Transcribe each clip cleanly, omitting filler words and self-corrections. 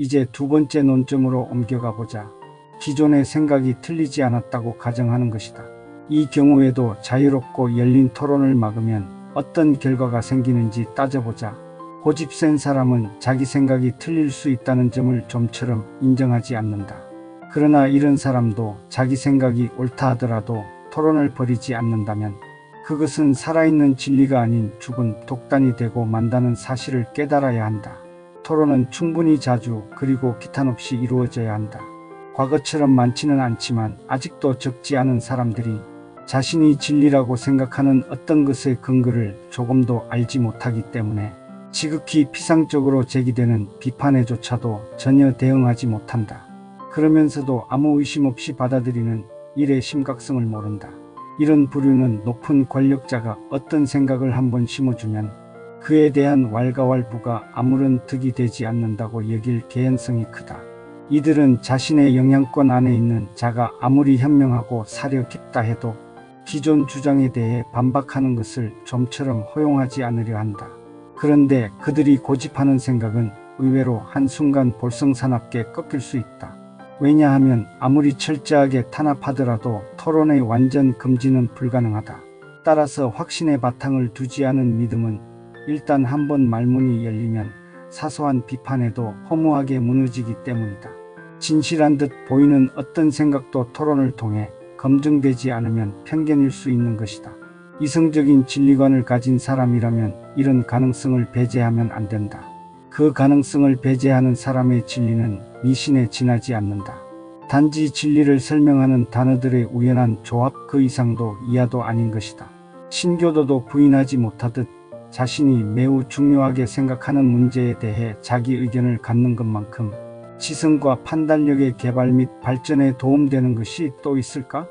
이제 두 번째 논점으로 옮겨가 보자. 기존의 생각이 틀리지 않았다고 가정하는 것이다. 이 경우에도 자유롭고 열린 토론을 막으면 어떤 결과가 생기는지 따져보자. 고집 센 사람은 자기 생각이 틀릴 수 있다는 점을 좀처럼 인정하지 않는다. 그러나 이런 사람도 자기 생각이 옳다 하더라도 토론을 벌이지 않는다면 그것은 살아있는 진리가 아닌 죽은 독단이 되고 만다는 사실을 깨달아야 한다. 토론은 충분히 자주 그리고 기탄 없이 이루어져야 한다. 과거처럼 많지는 않지만 아직도 적지 않은 사람들이 자신이 진리라고 생각하는 어떤 것의 근거를 조금도 알지 못하기 때문에 지극히 피상적으로 제기되는 비판에조차도 전혀 대응하지 못한다. 그러면서도 아무 의심 없이 받아들이는 일의 심각성을 모른다. 이런 부류는 높은 권력자가 어떤 생각을 한번 심어주면 그에 대한 왈가왈부가 아무런 득이 되지 않는다고 여길 개연성이 크다. 이들은 자신의 영향권 안에 있는 자가 아무리 현명하고 사려 깊다 해도 기존 주장에 대해 반박하는 것을 좀처럼 허용하지 않으려 한다. 그런데 그들이 고집하는 생각은 의외로 한순간 볼성사납게 꺾일 수 있다. 왜냐하면 아무리 철저하게 탄압하더라도 토론의 완전 금지는 불가능하다. 따라서 확신의 바탕을 두지 않은 믿음은 일단 한번 말문이 열리면 사소한 비판에도 허무하게 무너지기 때문이다. 진실한 듯 보이는 어떤 생각도 토론을 통해 검증되지 않으면 편견일 수 있는 것이다. 이성적인 진리관을 가진 사람이라면 이런 가능성을 배제하면 안 된다. 그 가능성을 배제하는 사람의 진리는 미신에 지나지 않는다. 단지 진리를 설명하는 단어들의 우연한 조합 그 이상도 이하도 아닌 것이다. 신교도도 부인하지 못하듯 자신이 매우 중요하게 생각하는 문제에 대해 자기 의견을 갖는 것만큼 지성과 판단력의 개발 및 발전에 도움되는 것이 또 있을까?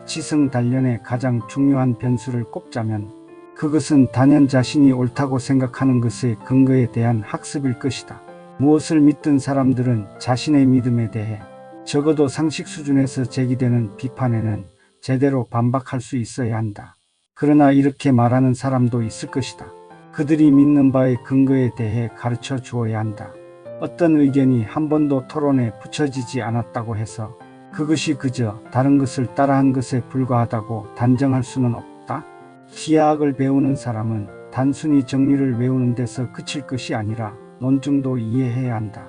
지성 단련의 가장 중요한 변수를 꼽자면 그것은 단연 자신이 옳다고 생각하는 것의 근거에 대한 학습일 것이다. 무엇을 믿든 사람들은 자신의 믿음에 대해 적어도 상식 수준에서 제기되는 비판에는 제대로 반박할 수 있어야 한다. 그러나 이렇게 말하는 사람도 있을 것이다. 그들이 믿는 바의 근거에 대해 가르쳐 주어야 한다. 어떤 의견이 한 번도 토론에 붙여지지 않았다고 해서 그것이 그저 다른 것을 따라한 것에 불과하다고 단정할 수는 없다. 기하학을 배우는 사람은 단순히 정리를 외우는 데서 그칠 것이 아니라 논증도 이해해야 한다.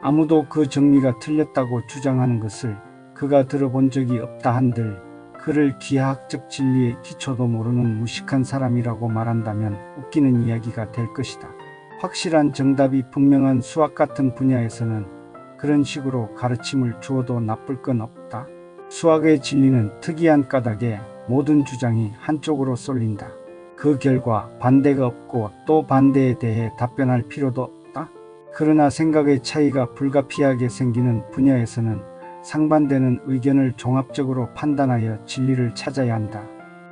아무도 그 정리가 틀렸다고 주장하는 것을 그가 들어본 적이 없다 한들 그를 기하학적 진리의 기초도 모르는 무식한 사람이라고 말한다면 웃기는 이야기가 될 것이다. 확실한 정답이 분명한 수학 같은 분야에서는 그런 식으로 가르침을 주어도 나쁠 건 없다. 수학의 진리는 특이한 까닭에 모든 주장이 한쪽으로 쏠린다. 그 결과 반대가 없고 또 반대에 대해 답변할 필요도 없다. 그러나 생각의 차이가 불가피하게 생기는 분야에서는 상반되는 의견을 종합적으로 판단하여 진리를 찾아야 한다.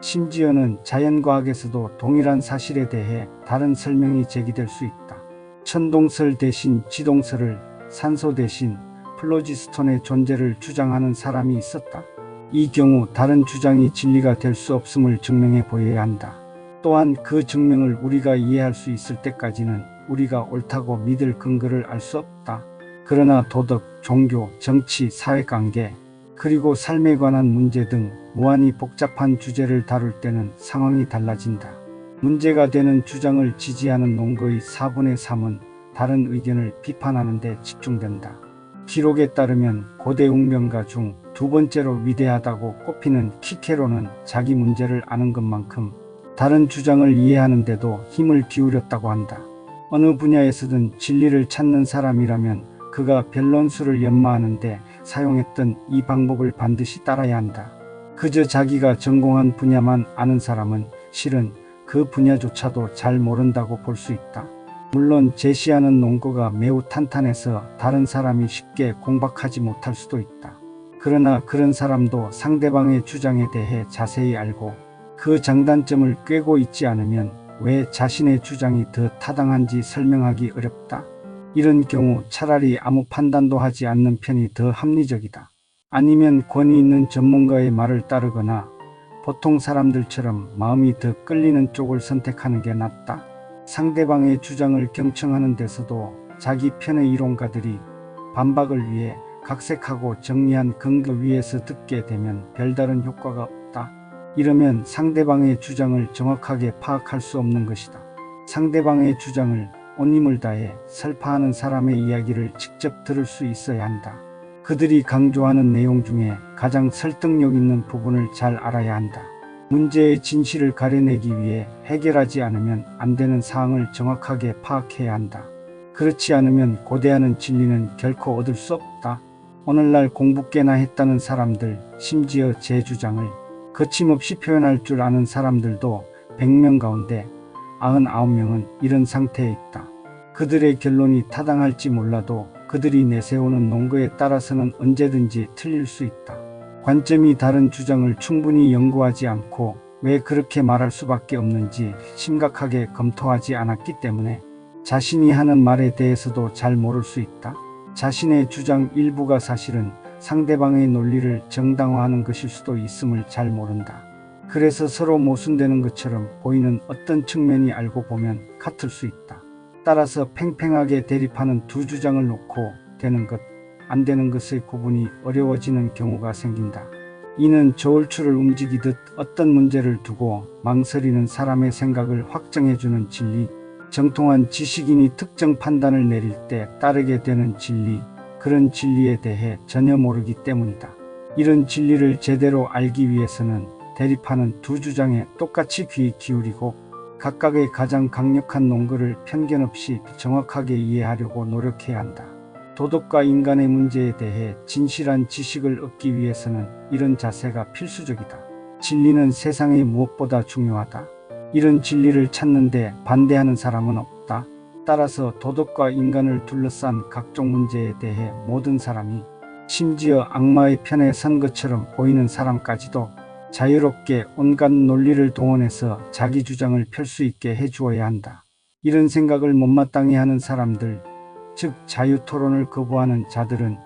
심지어는 자연과학에서도 동일한 사실에 대해 다른 설명이 제기될 수 있다. 천동설 대신 지동설을, 산소 대신 플로지스톤의 존재를 주장하는 사람이 있었다. 이 경우 다른 주장이 진리가 될 수 없음을 증명해 보여야 한다. 또한 그 증명을 우리가 이해할 수 있을 때까지는 우리가 옳다고 믿을 근거를 알 수 없다. 그러나 도덕, 종교, 정치, 사회관계, 그리고 삶에 관한 문제 등 무한히 복잡한 주제를 다룰 때는 상황이 달라진다. 문제가 되는 주장을 지지하는 논거의 4분의 3은 다른 의견을 비판하는 데 집중된다. 기록에 따르면 고대 웅변가 중 두 번째로 위대하다고 꼽히는 키케로는 자기 문제를 아는 것만큼 다른 주장을 이해하는 데도 힘을 기울였다고 한다. 어느 분야에서든 진리를 찾는 사람이라면 그가 변론수를 연마하는데 사용했던 이 방법을 반드시 따라야 한다. 그저 자기가 전공한 분야만 아는 사람은 실은 그 분야조차도 잘 모른다고 볼 수 있다. 물론 제시하는 논거가 매우 탄탄해서 다른 사람이 쉽게 공박하지 못할 수도 있다. 그러나 그런 사람도 상대방의 주장에 대해 자세히 알고 그 장단점을 꿰고 있지 않으면 왜 자신의 주장이 더 타당한지 설명하기 어렵다. 이런 경우 차라리 아무 판단도 하지 않는 편이 더 합리적이다. 아니면 권위 있는 전문가의 말을 따르거나 보통 사람들처럼 마음이 더 끌리는 쪽을 선택하는 게 낫다. 상대방의 주장을 경청하는 데서도 자기 편의 이론가들이 반박을 위해 각색하고 정리한 근거 위에서 듣게 되면 별다른 효과가 없다. 이러면 상대방의 주장을 정확하게 파악할 수 없는 것이다. 상대방의 주장을 온 힘을 다해 설파하는 사람의 이야기를 직접 들을 수 있어야 한다. 그들이 강조하는 내용 중에 가장 설득력 있는 부분을 잘 알아야 한다. 문제의 진실을 가려내기 위해 해결하지 않으면 안 되는 사항을 정확하게 파악해야 한다. 그렇지 않으면 고대하는 진리는 결코 얻을 수 없다. 오늘날 공부 꽤나 했다는 사람들, 심지어 제 주장을 거침없이 표현할 줄 아는 사람들도 100명 가운데 99명은 이런 상태에 있다. 그들의 결론이 타당할지 몰라도 그들이 내세우는 논거에 따라서는 언제든지 틀릴 수 있다. 관점이 다른 주장을 충분히 연구하지 않고 왜 그렇게 말할 수밖에 없는지 심각하게 검토하지 않았기 때문에 자신이 하는 말에 대해서도 잘 모를 수 있다. 자신의 주장 일부가 사실은 상대방의 논리를 정당화하는 것일 수도 있음을 잘 모른다. 그래서 서로 모순되는 것처럼 보이는 어떤 측면이 알고 보면 같을 수 있다. 따라서 팽팽하게 대립하는 두 주장을 놓고 되는 것, 안 되는 것의 구분이 어려워지는 경우가 생긴다. 이는 저울추를 움직이듯 어떤 문제를 두고 망설이는 사람의 생각을 확정해주는 진리, 정통한 지식인이 특정 판단을 내릴 때 따르게 되는 진리, 그런 진리에 대해 전혀 모르기 때문이다. 이런 진리를 제대로 알기 위해서는 대립하는 두 주장에 똑같이 귀 기울이고 각각의 가장 강력한 논거를 편견 없이 정확하게 이해하려고 노력해야 한다. 도덕과 인간의 문제에 대해 진실한 지식을 얻기 위해서는 이런 자세가 필수적이다. 진리는 세상에 무엇보다 중요하다. 이런 진리를 찾는데 반대하는 사람은 없다. 따라서 도덕과 인간을 둘러싼 각종 문제에 대해 모든 사람이, 심지어 악마의 편에 선 것처럼 보이는 사람까지도 자유롭게 온갖 논리를 동원해서 자기 주장을 펼 수 있게 해주어야 한다. 이런 생각을 못마땅해 하는 사람들, 즉 자유토론을 거부하는 자들은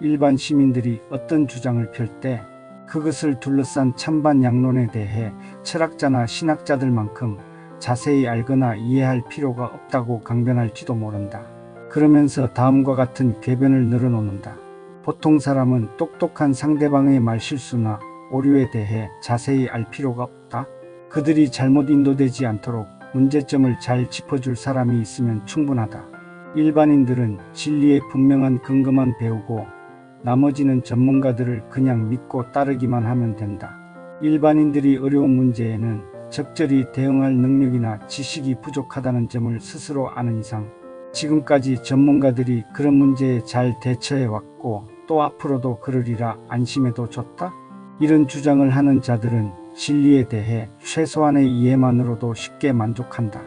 일반 시민들이 어떤 주장을 펼 때 그것을 둘러싼 찬반양론에 대해 철학자나 신학자들만큼 자세히 알거나 이해할 필요가 없다고 강변할지도 모른다. 그러면서 다음과 같은 궤변을 늘어놓는다. 보통 사람은 똑똑한 상대방의 말실수나 오류에 대해 자세히 알 필요가 없다. 그들이 잘못 인도되지 않도록 문제점을 잘 짚어줄 사람이 있으면 충분하다. 일반인들은 진리의 분명한 근거만 배우고 나머지는 전문가들을 그냥 믿고 따르기만 하면 된다. 일반인들이 어려운 문제에는 적절히 대응할 능력이나 지식이 부족하다는 점을 스스로 아는 이상 지금까지 전문가들이 그런 문제에 잘 대처해왔고 또 앞으로도 그러리라 안심해도 좋다. 이런 주장을 하는 자들은 진리에 대해 최소한의 이해만으로도 쉽게 만족한다.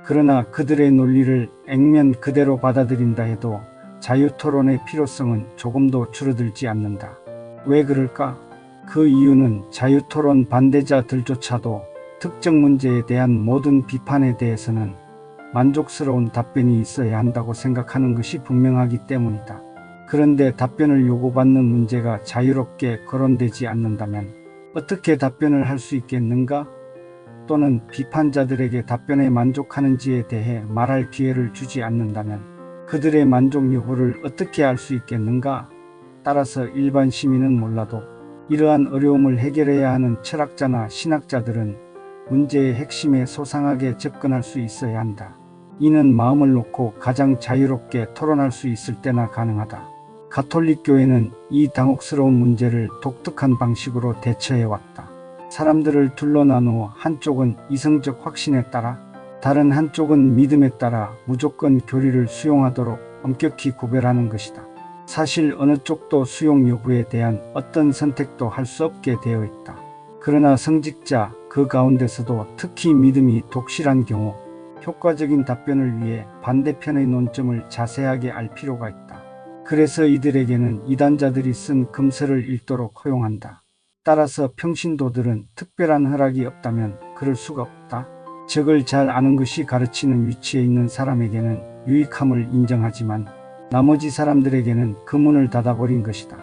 그러나 그들의 논리를 액면 그대로 받아들인다 해도 자유토론의 필요성은 조금도 줄어들지 않는다. 왜 그럴까? 그 이유는 자유토론 반대자들조차도 특정 문제에 대한 모든 비판에 대해서는 만족스러운 답변이 있어야 한다고 생각하는 것이 분명하기 때문이다. 그런데 답변을 요구받는 문제가 자유롭게 거론되지 않는다면 어떻게 답변을 할 수 있겠는가? 또는 비판자들에게 답변에 만족하는지에 대해 말할 기회를 주지 않는다면 그들의 만족 여부를 어떻게 알 수 있겠는가? 따라서 일반 시민은 몰라도 이러한 어려움을 해결해야 하는 철학자나 신학자들은 문제의 핵심에 소상하게 접근할 수 있어야 한다. 이는 마음을 놓고 가장 자유롭게 토론할 수 있을 때나 가능하다. 가톨릭 교회는 이 당혹스러운 문제를 독특한 방식으로 대처해왔다. 사람들을 둘로 나누어 한쪽은 이성적 확신에 따라 다른 한쪽은 믿음에 따라 무조건 교리를 수용하도록 엄격히 구별하는 것이다. 사실 어느 쪽도 수용 여부에 대한 어떤 선택도 할 수 없게 되어 있다. 그러나 성직자 그 가운데서도 특히 믿음이 독실한 경우 효과적인 답변을 위해 반대편의 논점을 자세하게 알 필요가 있다. 그래서 이들에게는 이단자들이 쓴 금서를 읽도록 허용한다. 따라서 평신도들은 특별한 허락이 없다면 그럴 수가 없다. 적을 잘 아는 것이 가르치는 위치에 있는 사람에게는 유익함을 인정하지만 나머지 사람들에게는 그 문을 닫아버린 것이다.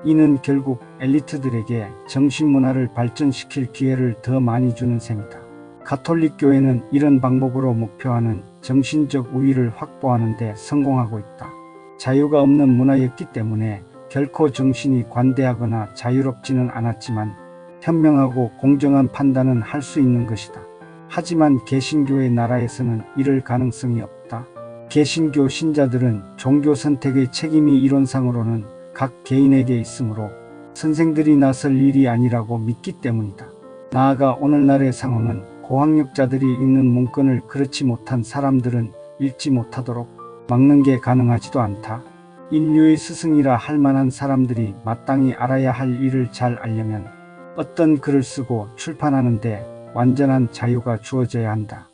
이는 결국 엘리트들에게 정신문화를 발전시킬 기회를 더 많이 주는 셈이다. 가톨릭 교회는 이런 방법으로 목표하는 정신적 우위를 확보하는 데 성공하고 있다. 자유가 없는 문화였기 때문에 결코 정신이 관대하거나 자유롭지는 않았지만 현명하고 공정한 판단은 할 수 있는 것이다. 하지만 개신교의 나라에서는 이럴 가능성이 없다. 개신교 신자들은 종교 선택의 책임이 이론상으로는 각 개인에게 있으므로 선생들이 나설 일이 아니라고 믿기 때문이다. 나아가 오늘날의 상황은 고학력자들이 읽는 문건을 그렇지 못한 사람들은 읽지 못하도록 막는 게 가능하지도 않다. 인류의 스승이라 할 만한 사람들이 마땅히 알아야 할 일을 잘 알려면 어떤 글을 쓰고 출판하는데 완전한 자유가 주어져야 한다.